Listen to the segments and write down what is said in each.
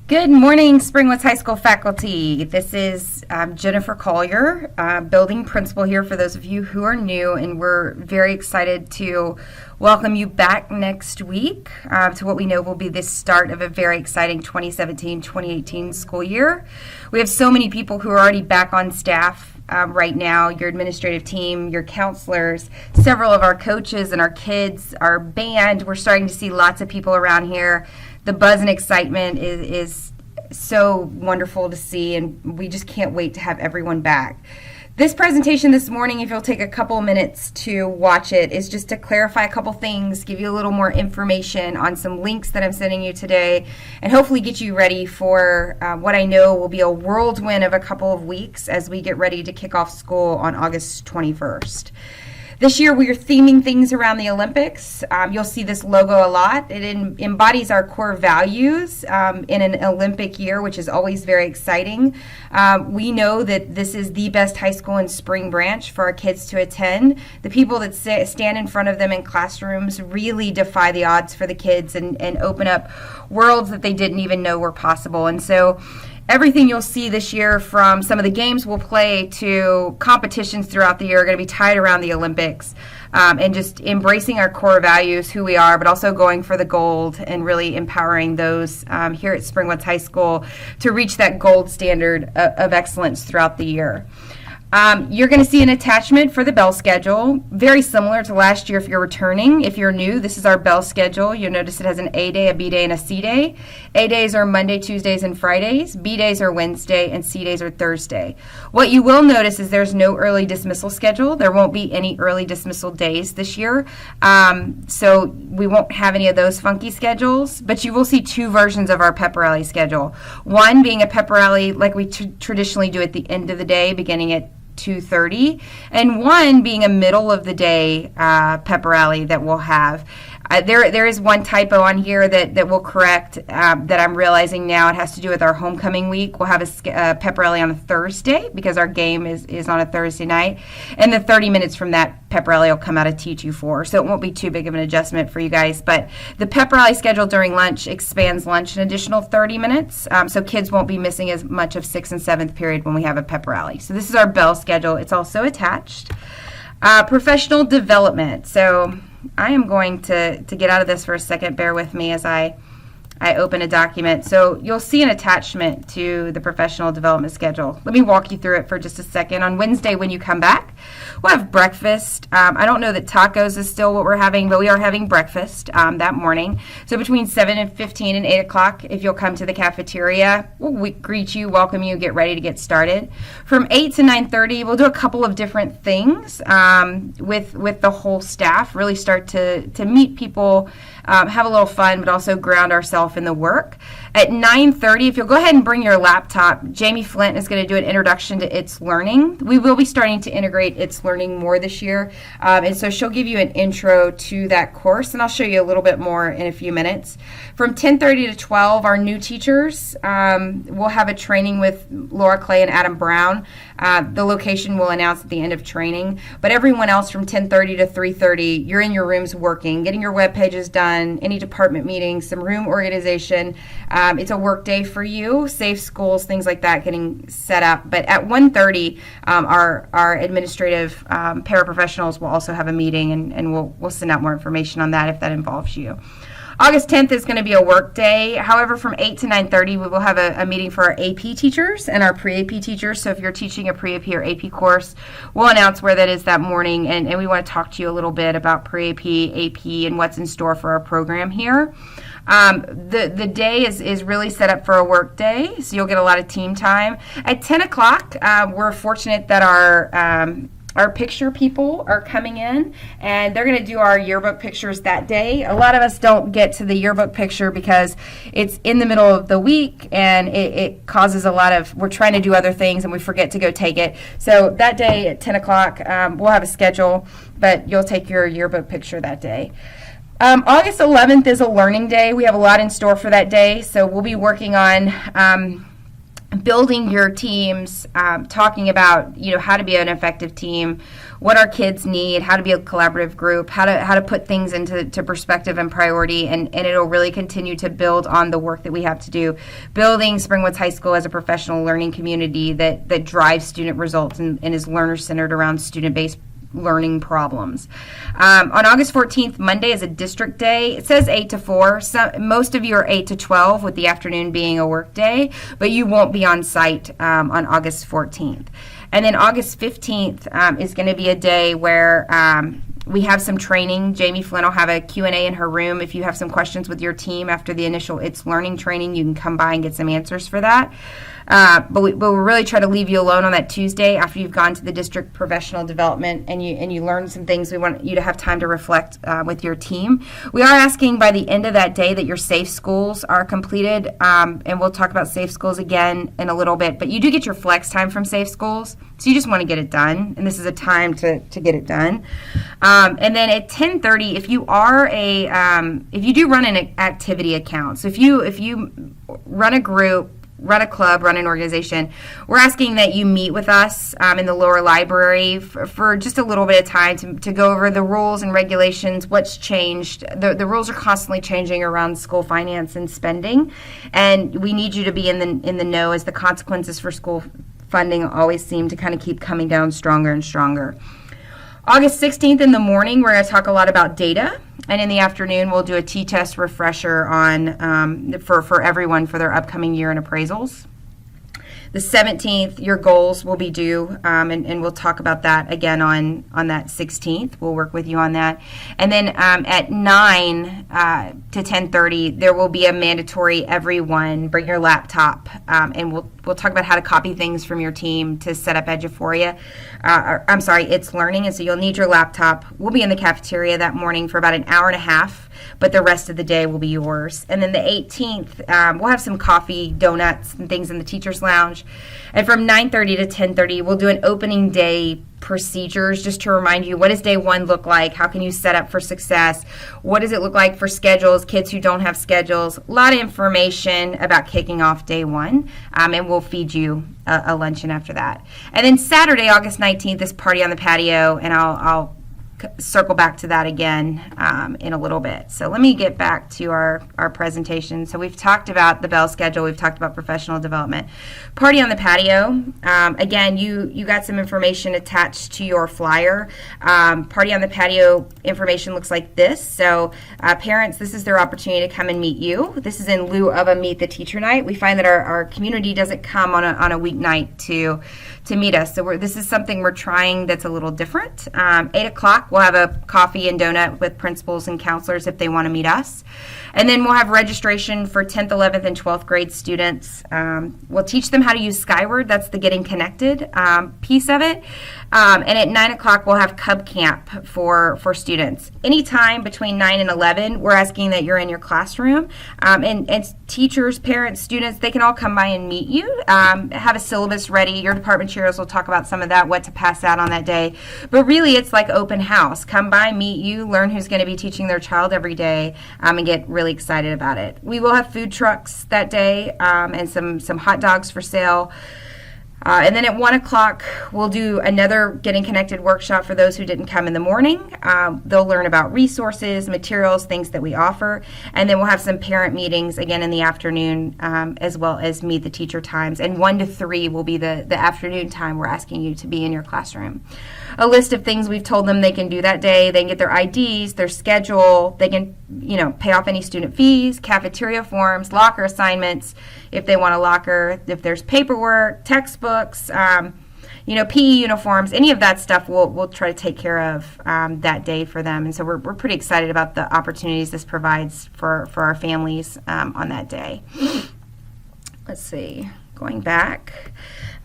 Good morning, Springwoods High School faculty. This is Jennifer Collier, building principal here for those of you who are new, and we're very excited to welcome you back next week to what we know will be the start of a very exciting 2017-2018 school year. We have so many people who are already back on staff right now, your administrative team, your counselors, several of our coaches and our kids, our band. We're starting to see lots of people around here. The buzz and excitement is so wonderful to see, and we just can't wait to have everyone back. This presentation this morning, if you'll take a couple minutes to watch it, is just to clarify a couple things, give you a little more information on some links that I'm sending you today, and hopefully get you ready for what I know will be a whirlwind of a couple of weeks as we get ready to kick off school on August 21st. This year we are theming things around the Olympics. You'll see this logo a lot. It embodies our core values in an Olympic year, which is always very exciting. We know that this is the best high school in Spring Branch for our kids to attend. The people that stand in front of them in classrooms really defy the odds for the kids and open up worlds that they didn't even know were possible. And so everything you'll see this year, from some of the games we'll play to competitions throughout the year, are going to be tied around the Olympics, and just embracing our core values, who we are, but also going for the gold and really empowering those here at Springwoods High School to reach that gold standard of excellence throughout the year. You're going to see an attachment for the bell schedule, very similar to last year if you're returning. If you're new, this is our bell schedule. You'll notice it has an A day, a B day, and a C day. A days are Monday, Tuesdays, and Fridays. B days are Wednesday, and C days are Thursday. What you will notice is there's no early dismissal schedule. There won't be any early dismissal days this year, so we won't have any of those funky schedules, but you will see two versions of our pep rally schedule. One being a pep rally like we traditionally do at the end of the day, beginning at 2:30, and one being a middle of the day pep rally that we'll have. There is one typo on here that we'll correct that I'm realizing now. It has to do with our homecoming week. We'll have a pep rally on a Thursday because our game is on a Thursday night, and the 30 minutes from that pep rally will come out of T24, so it won't be too big of an adjustment for you guys. But the pep rally schedule during lunch expands lunch an additional 30 minutes, so kids won't be missing as much of 6th and 7th period when we have a pep rally. So this is our bell schedule. It's also attached. Professional development. So I am going to get out of this for a second. Bear with me as I open a document. So you'll see an attachment to the professional development schedule. Let me walk you through it for just a second. On Wednesday when you come back, we'll have breakfast. I don't know that tacos is still what we're having, but we are having breakfast that morning. So between 7:15 and 8 o'clock, if you'll come to the cafeteria, we'll greet you, welcome you, get ready to get started. From 8 to 9:30, we'll do a couple of different things with the whole staff, really start to meet people, have a little fun, but also ground ourselves in the work. At 9:30, if you'll go ahead and bring your laptop, Jamie Flint is going to do an introduction to It's Learning. We will be starting to integrate It's Learning more this year, and so she'll give you an intro to that course, and I'll show you a little bit more in a few minutes. From 10:30 to 12, our new teachers will have a training with Laura Clay and Adam Brown. The location we'll announce at the end of training, but everyone else from 10:30 to 3:30, you're in your rooms working, getting your web pages done, any department meetings, some room organization. It's a work day for you, safe schools, things like that, getting set up. But at 1:30, our administrative paraprofessionals will also have a meeting, and we'll send out more information on that if that involves you. August 10th is going to be a work day. However, from 8 to 9:30, we will have a meeting for our AP teachers and our pre-AP teachers. So if you're teaching a pre-AP or AP course, we'll announce where that is that morning, and we want to talk to you a little bit about pre-AP, AP, and what's in store for our program here. The day is really set up for a work day, so you'll get a lot of team time. At 10 o'clock, we're fortunate that our picture people are coming in, and they're going to do our yearbook pictures that day. A lot of us don't get to the yearbook picture because it's in the middle of the week, and it causes a lot of, we're trying to do other things and we forget to go take it. So that day at 10 o'clock, we'll have a schedule, but you'll take your yearbook picture that day. August 11th is a learning day. We have a lot in store for that day, so we'll be working on building your teams, talking about how to be an effective team, what our kids need, how to be a collaborative group, how to put things into perspective and priority, and it'll really continue to build on the work that we have to do, building Springwoods High School as a professional learning community that drives student results and is learner-centered around student-based learning problems. On August 14th, Monday, is a district day. It says 8 to 4. Most of you are 8 to 12, with the afternoon being a work day, but you won't be on site on August 14th. And then August 15th is going to be a day where we have some training. Jamie Flynn will have a Q&A in her room. If you have some questions with your team after the initial It's Learning training, you can come by and get some answers for that. But we'll really try to leave you alone on that Tuesday after you've gone to the district professional development and you learn some things. We want you to have time to reflect with your team. We are asking by the end of that day that your safe schools are completed, and we'll talk about safe schools again in a little bit. But you do get your flex time from safe schools, so you just want to get it done, and this is a time to get it done. And then at 10:30, if you are if you do run an activity account, so if you run a group, run a club, run an organization, we're asking that you meet with us in the lower library for just a little bit of time to go over the rules and regulations, what's changed. The rules are constantly changing around school finance and spending, and we need you to be in the know, as the consequences for school funding always seem to kind of keep coming down stronger and stronger. August 16th in the morning, we're going to talk a lot about data. And in the afternoon, we'll do a T-test refresher on for everyone for their upcoming year in appraisals. The 17th, your goals will be due, and we'll talk about that again on that 16th. We'll work with you on that. And then at 9 to 10:30, there will be a mandatory everyone bring your laptop, and we'll talk about how to copy things from your team to set up Eduphoria. It's Learning, and so you'll need your laptop. We'll be in the cafeteria that morning for about an hour and a half, but the rest of the day will be yours. And then the 18th, we'll have some coffee, donuts, and things in the teacher's lounge. And from 9:30 to 10:30, we'll do an opening day procedures just to remind you, what does day one look like? How can you set up for success? What does it look like for schedules, kids who don't have schedules? A lot of information about kicking off day one, and we'll feed you a luncheon after that. And then Saturday, August 19th, is Party on the Patio, and I'll circle back to that again in a little bit. So let me get back to our presentation. So we've talked about the bell schedule. We've talked about professional development. Party on the Patio. Again, you got some information attached to your flyer. Party on the Patio information looks like this. So parents, this is their opportunity to come and meet you. This is in lieu of a Meet the Teacher night. We find that our community doesn't come on a weeknight to meet us. So this is something we're trying that's a little different. 8 o'clock, we'll have a coffee and donut with principals and counselors if they want to meet us. And then we'll have registration for 10th, 11th, and 12th grade students. We'll teach them how to use Skyward. That's the Getting Connected piece of it. And at 9 o'clock, we'll have Cub Camp for students. Anytime between 9 and 11, we're asking that you're in your classroom. And teachers, parents, students, they can all come by and meet you. Have a syllabus ready. Your department chairs will talk about some of that, what to pass out on that day. But really, it's like open house. Come by, meet you, learn who's going to be teaching their child every day, and get really excited about it. We will have food trucks that day, and some hot dogs for sale. And then at 1 o'clock, we'll do another Getting Connected workshop for those who didn't come in the morning. They'll learn about resources, materials, things that we offer. And then we'll have some parent meetings again in the afternoon, as well as Meet the Teacher times. And 1 to 3 will be the afternoon time we're asking you to be in your classroom. A list of things we've told them they can do that day. They can get their IDs, their schedule. They can, pay off any student fees, cafeteria forms, locker assignments if they want a locker, if there's paperwork, textbooks, PE uniforms, any of that stuff we'll try to take care of that day for them. And so we're pretty excited about the opportunities this provides for our families on that day. Let's see, going back.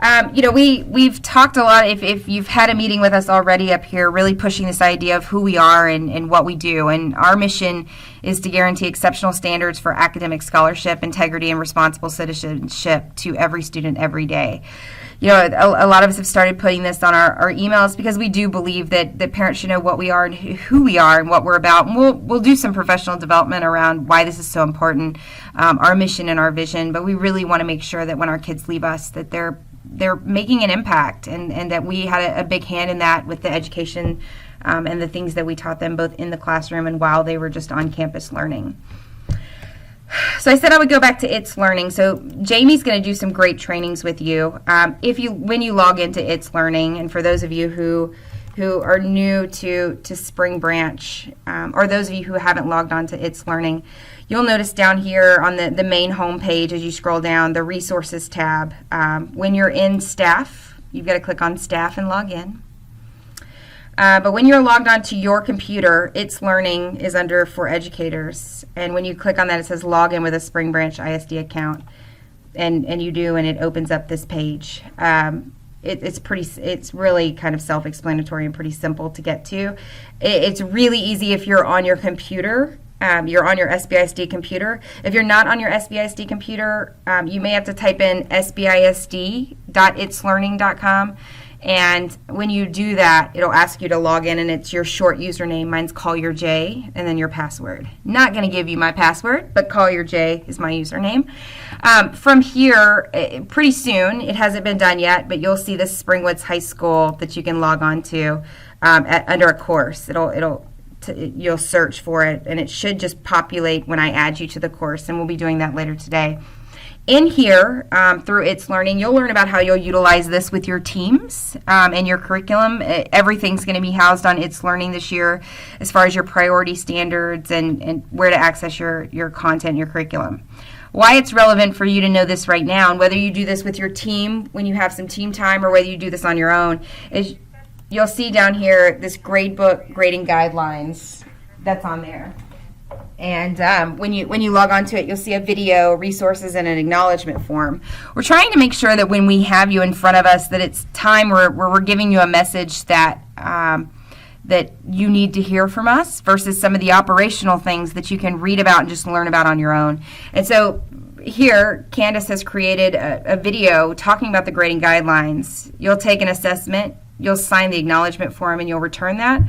We've talked a lot. If you've had a meeting with us already up here, really pushing this idea of who we are and what we do. And our mission is to guarantee exceptional standards for academic scholarship, integrity, and responsible citizenship to every student every day. A lot of us have started putting this on our emails because we do believe that parents should know what we are and who we are and what we're about. And we'll do some professional development around why this is so important, our mission and our vision. But we really want to make sure that when our kids leave us, that they're making an impact and that we had a big hand in that with the education and the things that we taught them both in the classroom and while they were just on campus learning. So I said I would go back to It's Learning. So Jamie's going to do some great trainings with you. When you log into It's Learning, and for those of you who are new to Spring Branch, or those of you who haven't logged on to It's Learning, you'll notice down here on the main home page as you scroll down, the Resources tab. When you're in Staff, you've got to click on Staff and log in. But when you're logged onto your computer, It's Learning is under For Educators. And when you click on that, it says Log in with a Spring Branch ISD account. And you do, and it opens up this page. It's really kind of self-explanatory and pretty simple to get to. It's really easy if you're on your computer. You're on your SBISD computer. If you're not on your SBISD computer, you may have to type in sbisd.itslearning.com. And when you do that, it'll ask you to log in, and it's your short username. Mine's Collier J, and then your password. Not going to give you my password, but Collier J is my username. From here, pretty soon, it hasn't been done yet, but you'll see this Springwoods High School that you can log on to under a course. You'll search for it, and it should just populate when I add you to the course, and we'll be doing that later today. In here, through It's Learning, you'll learn about how you'll utilize this with your teams and your curriculum. Everything's going to be housed on It's Learning this year as far as your priority standards and where to access your content, your curriculum. Why it's relevant for you to know this right now, and whether you do this with your team when you have some team time or whether you do this on your own, is you'll see down here this gradebook grading guidelines that's on there. And when you log onto it, you'll see a video, resources, and an acknowledgement form. We're trying to make sure that when we have you in front of us, that it's time where we're giving you a message that that you need to hear from us versus some of the operational things that you can read about and just learn about on your own. And so here, Candace has created a video talking about the grading guidelines. You'll take an assessment. You'll sign the acknowledgement form and you'll return that.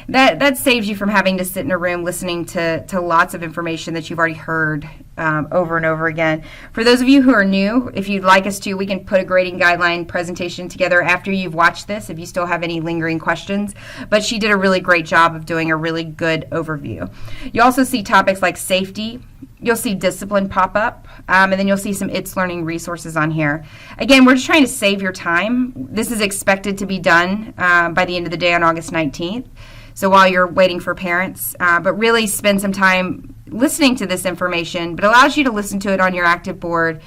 That saves you from having to sit in a room listening to lots of information that you've already heard over and over again. For those of you who are new, if you'd like us to, we can put a grading guideline presentation together after you've watched this if you still have any lingering questions. But she did a really great job of doing a really good overview. You also see topics like safety. You'll see discipline pop up, and then you'll see some It's Learning resources on here. Again, we're just trying to save your time. This is expected to be done by the end of the day on August 19th. So while you're waiting for parents, but really spend some time listening to this information, but allows you to listen to it on your active board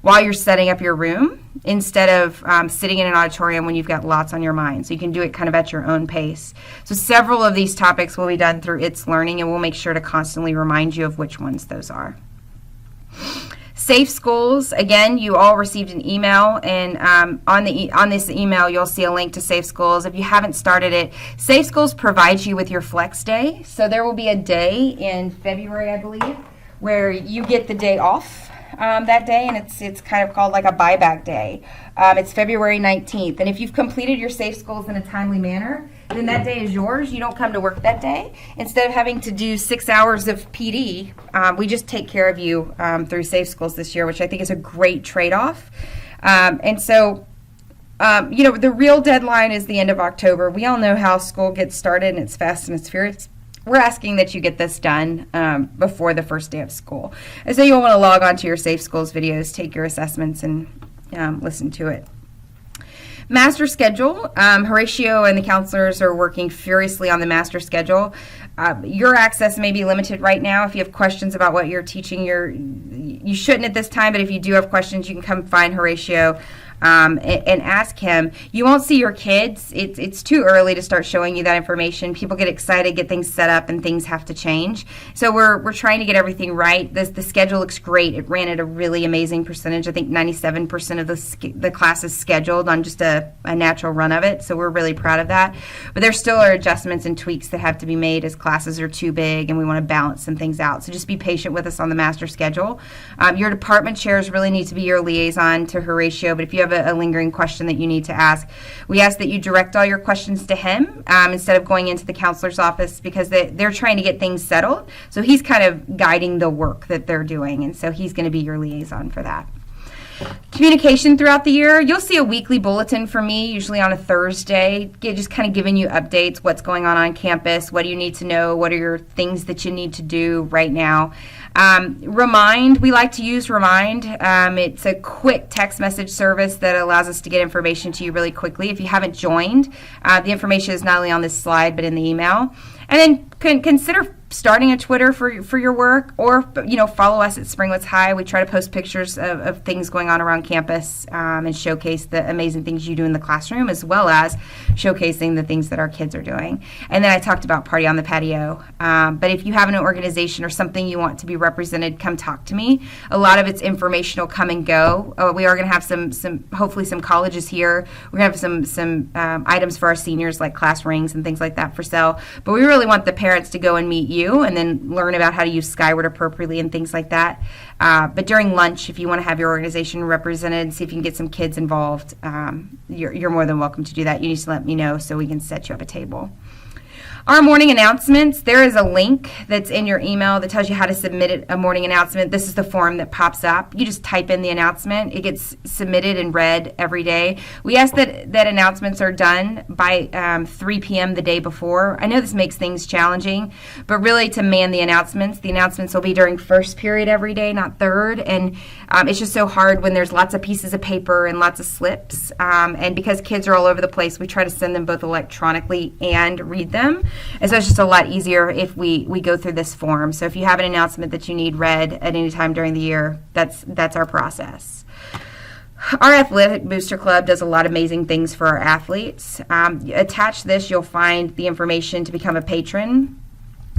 while you're setting up your room instead of sitting in an auditorium when you've got lots on your mind. So you can do it kind of at your own pace. So several of these topics will be done through It's Learning, and we'll make sure to constantly remind you of which ones those are. Safe Schools, again, you all received an email, and on this email you'll see a link to Safe Schools. If you haven't started it, Safe Schools provides you with your flex day. So there will be a day in February, I believe, where you get the day off that day, and it's kind of called like a buyback day. It's February 19th, and if you've completed your Safe Schools in a timely manner, then that day is yours. You don't come to work that day. Instead of having to do 6 hours of PD, we just take care of you through Safe Schools this year, which I think is a great trade-off. And so, the real deadline is the end of October. We all know how school gets started, and it's fast and it's furious. We're asking that you get this done before the first day of school. And so you'll want to log on to your Safe Schools videos, take your assessments, and listen to it. Master schedule. Horatio and the counselors are working furiously on the master schedule. Your access may be limited right now. If you have questions about what you're teaching, you shouldn't at this time, but if you do have questions, you can come find Horatio and ask him. You won't see your kids. It's too early to start showing you that information. People get excited, get things set up, and things have to change. So we're trying to get everything right. The schedule looks great. It ran at a really amazing percentage. I think 97% of the class is scheduled on just a natural run of it. So we're really proud of that. But there still are adjustments and tweaks that have to be made as classes are too big and we want to balance some things out. So just be patient with us on the master schedule. Your department chairs really need to be your liaison to Horatio, but if you have a lingering question that you need to ask, we ask that you direct all your questions to him instead of going into the counselor's office, because they're trying to get things settled. So he's kind of guiding the work that they're doing, and so he's going to be your liaison for that. Communication throughout the year. You'll see a weekly bulletin from me, usually on a Thursday, just kind of giving you updates, what's going on campus, what do you need to know, what are your things that you need to do right now. Remind, we like to use Remind. It's a quick text message service that allows us to get information to you really quickly. If you haven't joined, the information is not only on this slide but in the email. And then consider starting a Twitter for your work, or follow us at Springwoods High. We try to post pictures of things going on around campus and showcase the amazing things you do in the classroom, as well as showcasing the things that our kids are doing. And then I talked about Party on the Patio. But if you have an organization or something you want to be represented, come talk to me. A lot of it's informational, come and go. We are going to have some hopefully some colleges here. We're going to have some items for our seniors, like class rings and things like that, for sale. But we really want the parents to go and meet you and then learn about how to use Skyward appropriately and things like that. But during lunch, if you want to have your organization represented, see if you can get some kids involved, you're more than welcome to do that. You need to let me know so we can set you up a table. Our morning announcements, there is a link that's in your email that tells you how to submit a morning announcement. This is the form that pops up. You just type in the announcement. It gets submitted and read every day. We ask that announcements are done by 3 p.m. the day before. I know this makes things challenging, but really to man the announcements will be during first period every day, not third. And it's just so hard when there's lots of pieces of paper and lots of slips. And because kids are all over the place, we try to send them both electronically and read them. And so it's just a lot easier if we go through this form. So if you have an announcement that you need read at any time during the year, that's our process. Our Athletic Booster Club does a lot of amazing things for our athletes. Attached to this, you'll find the information to become a patron.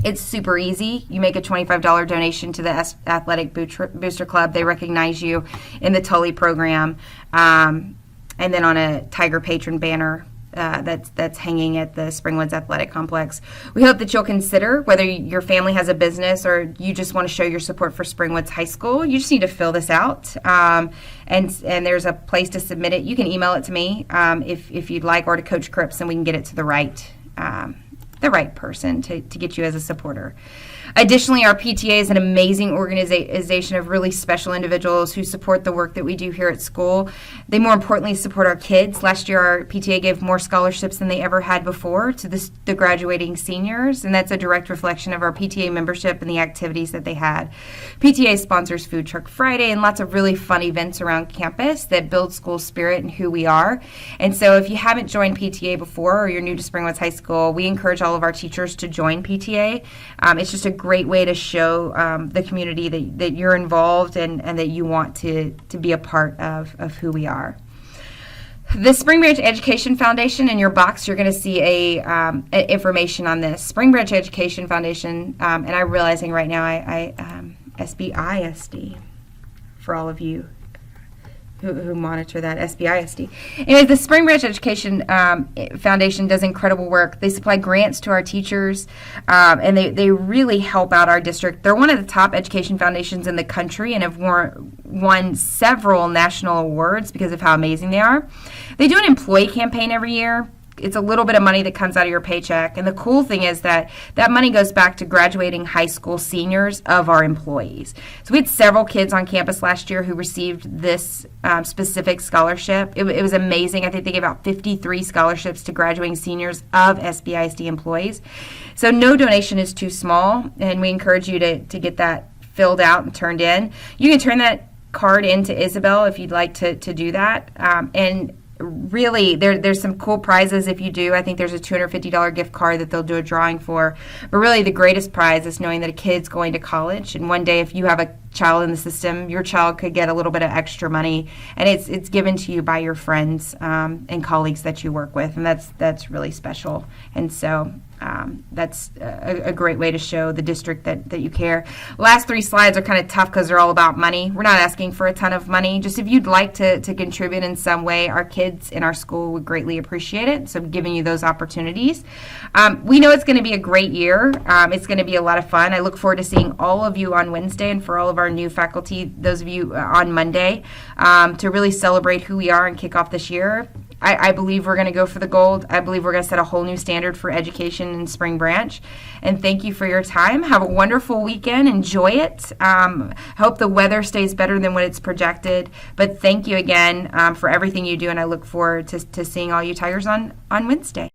It's super easy. You make a $25 donation to the Athletic Booster Club. They recognize you in the Tully program, and then on a Tiger Patron banner that's hanging at the Springwoods Athletic Complex. We hope that you'll consider whether your family has a business or you just want to show your support for Springwoods High School. You just need to fill this out, and there's a place to submit it. You can email it to me if you'd like, or to Coach Cripps, and we can get it to the right person to get you as a supporter. Additionally, our PTA is an amazing organization of really special individuals who support the work that we do here at school. They more importantly support our kids. Last year, our PTA gave more scholarships than they ever had before to the graduating seniors, and that's a direct reflection of our PTA membership and the activities that they had. PTA sponsors Food Truck Friday and lots of really fun events around campus that build school spirit and who we are. And so if you haven't joined PTA before, or you're new to Springwoods High School, we encourage all of our teachers to join PTA. It's just a great way to show the community that you're involved and that you want to be a part of who we are. The Spring Branch Education Foundation, in your box, you're going to see information on this. Spring Branch Education Foundation, and I'm realizing right now I SBISD for all of you who monitor that, SBISD. Anyway, the Spring Branch Education Foundation does incredible work. They supply grants to our teachers, and they really help out our district. They're one of the top education foundations in the country and have won several national awards because of how amazing they are. They do an employee campaign every year. It's a little bit of money that comes out of your paycheck. And the cool thing is that money goes back to graduating high school seniors of our employees. So we had several kids on campus last year who received this specific scholarship. It was amazing. I think they gave out 53 scholarships to graduating seniors of SBISD employees. So no donation is too small, and we encourage you to get that filled out and turned in. You can turn that card in to Isabel if you'd like to do that. And really, there's some cool prizes if you do. I think there's a $250 gift card that they'll do a drawing for. But really, the greatest prize is knowing that a kid's going to college. And one day, if you have a child in the system, your child could get a little bit of extra money, and it's given to you by your friends and colleagues that you work with, and that's really special. And so that's a great way to show the district that you care. Last 3 slides are kind of tough because they're all about money. We're not asking for a ton of money. Just if you'd like to contribute in some way, our kids in our school would greatly appreciate it. So giving you those opportunities. We know it's going to be a great year. It's going to be a lot of fun. I look forward to seeing all of you on Wednesday, and for all of our new faculty, those of you on Monday, to really celebrate who we are and kick off this year. I believe we're going to go for the gold. I believe we're going to set a whole new standard for education in Spring Branch. And thank you for your time. Have a wonderful weekend. Enjoy it. Hope the weather stays better than what it's projected. But thank you again for everything you do, and I look forward to seeing all you Tigers on Wednesday.